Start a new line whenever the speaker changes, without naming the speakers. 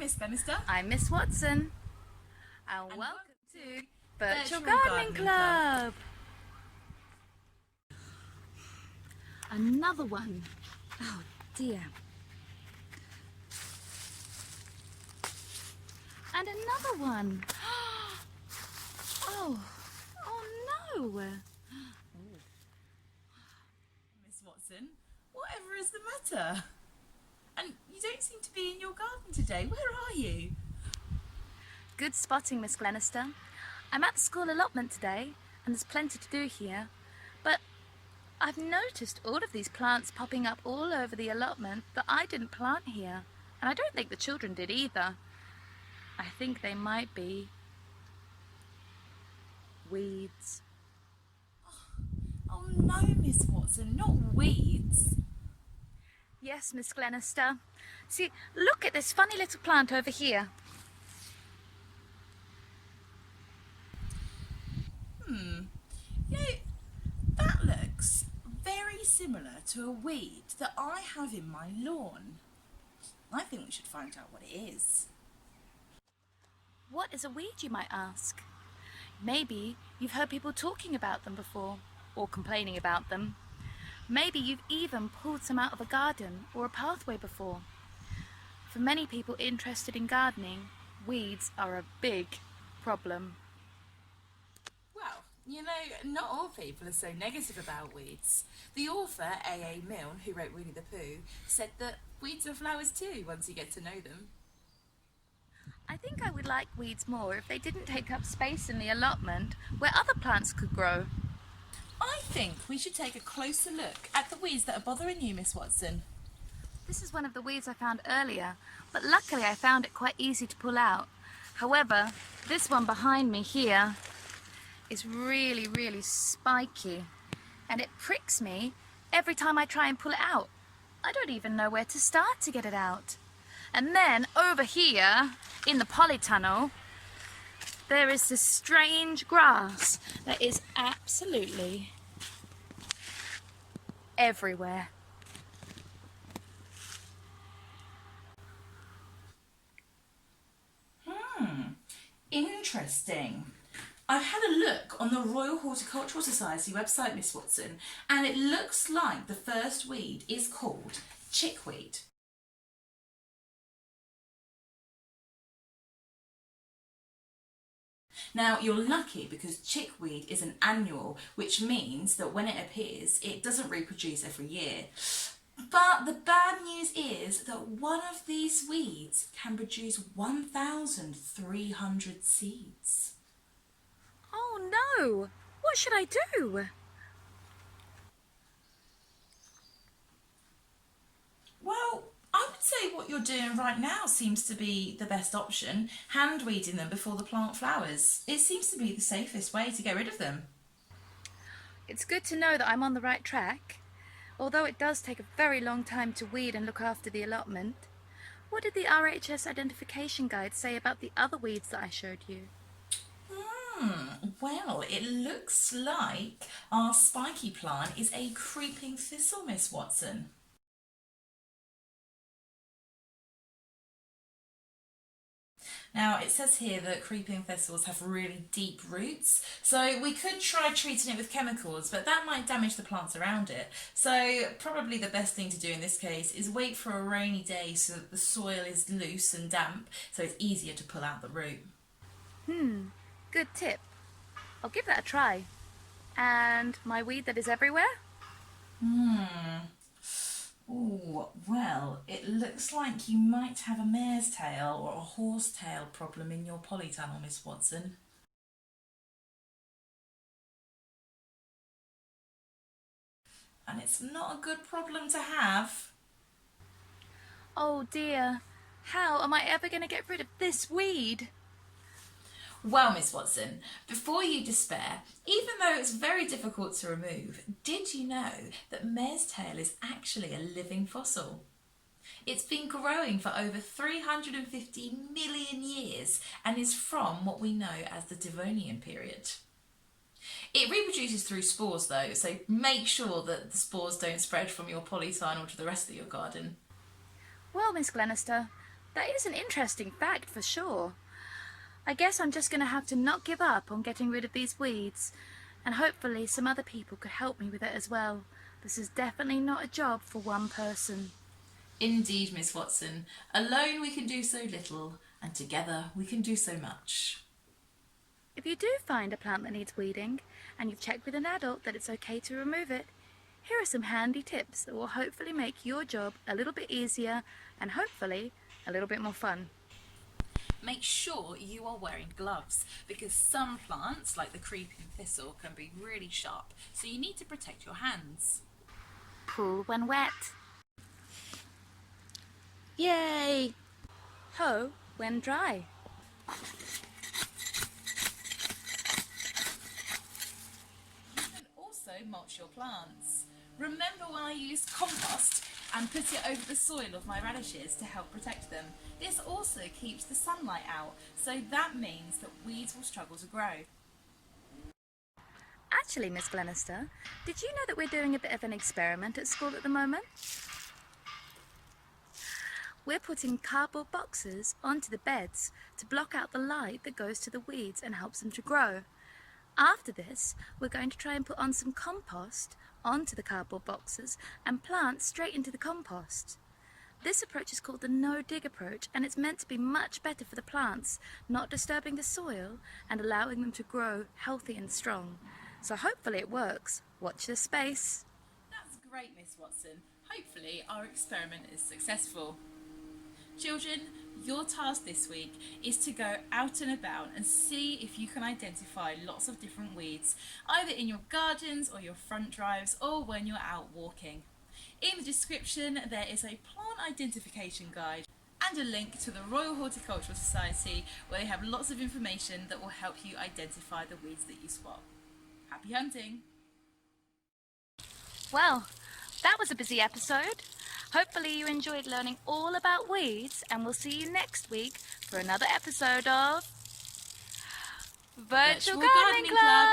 Miss Bannister.
I'm Miss Watson, and welcome to Virtual Gardening Club. Another one. Oh dear. And another one. Oh no.
Miss Watson, whatever is the matter? And you don't seem to be in your garden today. Where are you?
Good spotting, Miss Glenister. I'm at the school allotment today, and there's plenty to do here. But I've noticed all of these plants popping up all over the allotment that I didn't plant here. And I don't think the children did either. I think they might be weeds.
Oh no, Miss Watson, not weeds.
Yes, Miss Glenister. See, look at this funny little plant over here.
You know, that looks very similar to a weed that I have in my lawn. I think we should find out what it is.
What is a weed, you might ask? Maybe you've heard people talking about them before, or complaining about them. Maybe you've even pulled some out of a garden or a pathway before. For many people interested in gardening, weeds are a big problem.
Well, you know, not all people are so negative about weeds. The author, A.A. Milne, who wrote Winnie the Pooh, said that weeds are flowers too once you get to know them.
I think I would like weeds more if they didn't take up space in the allotment where other plants could grow.
I think we should take a closer look at the weeds that are bothering you, Miss Watson.
This is one of the weeds I found earlier, but luckily I found it quite easy to pull out. However, this one behind me here is really spiky, and it pricks me every time I try and pull it out. I don't even know where to start to get it out. And then over here in the polytunnel, there is this strange grass that is absolutely everywhere.
Interesting. I've had a look on the Royal Horticultural Society website, Miss Watson, and it looks like the first weed is called chickweed. Now, you're lucky because chickweed is an annual, which means that when it appears, it doesn't reproduce every year. But the bad news is that one of these weeds can produce 1,300 seeds.
Oh no! What should I do?
Well, I would say what you're doing right now seems to be the best option, hand weeding them before the plant flowers. It seems to be the safest way to get rid of them.
It's good to know that I'm on the right track, although it does take a very long time to weed and look after the allotment. What did the RHS identification guide say about the other weeds that I showed you?
Well, it looks like our spiky plant is a creeping thistle, Miss Watson. Now, it says here that creeping thistles have really deep roots, so we could try treating it with chemicals, but that might damage the plants around it. So probably the best thing to do in this case is wait for a rainy day so that the soil is loose and damp, so it's easier to pull out the root.
Good tip. I'll give that a try. And my weed that is everywhere?
Oh, well, it looks like you might have a mare's tail or a horse tail problem in your polytunnel, Miss Watson. And it's not a good problem to have.
Oh dear. How am I ever going to get rid of this weed?
Well, Miss Watson, before you despair, even though it's very difficult to remove, did you know that mare's tail is actually a living fossil? It's been growing for over 350 million years and is from what we know as the Devonian period. It reproduces through spores though, so make sure that the spores don't spread from your polytunnel to the rest of your garden.
Well, Miss Glenister, That is an interesting fact for sure. I guess I'm just going to have to not give up on getting rid of these weeds, and hopefully some other people could help me with it as well. This is definitely not a job for one person.
Indeed, Miss Watson. Alone we can do so little, and together we can do so much.
If you do find a plant that needs weeding, and you've checked with an adult that it's okay to remove it, here are some handy tips that will hopefully make your job a little bit easier and hopefully a little bit more fun.
Make sure you are wearing gloves because some plants, like the creeping thistle, can be really sharp, so you need to protect your hands.
Pull when wet. Yay! Hoe when dry.
You can also mulch your plants. Remember when I used compost and put it over the soil of my radishes to help protect them? This also keeps the sunlight out, so that means that weeds will struggle to grow.
Actually, Miss Glenister, did you know that we're doing a bit of an experiment at school at the moment? We're putting cardboard boxes onto the beds to block out the light that goes to the weeds and helps them to grow. After this, we're going to try and put on some compost onto the cardboard boxes and plant straight into the compost. This approach is called the no-dig approach, and it's meant to be much better for the plants, not disturbing the soil and allowing them to grow healthy and strong. So hopefully it works. Watch this space.
That's great, Miss Watson. Hopefully our experiment is successful. Children, your task this week is to go out and about and see if you can identify lots of different weeds, either in your gardens or your front drives or when you're out walking. In the description there is a plant identification guide and a link to the Royal Horticultural Society where they have lots of information that will help you identify the weeds that you spot. Happy hunting!
Well, that was a busy episode. Hopefully you enjoyed learning all about weeds, and we'll see you next week for another episode of Virtual Gardening Club.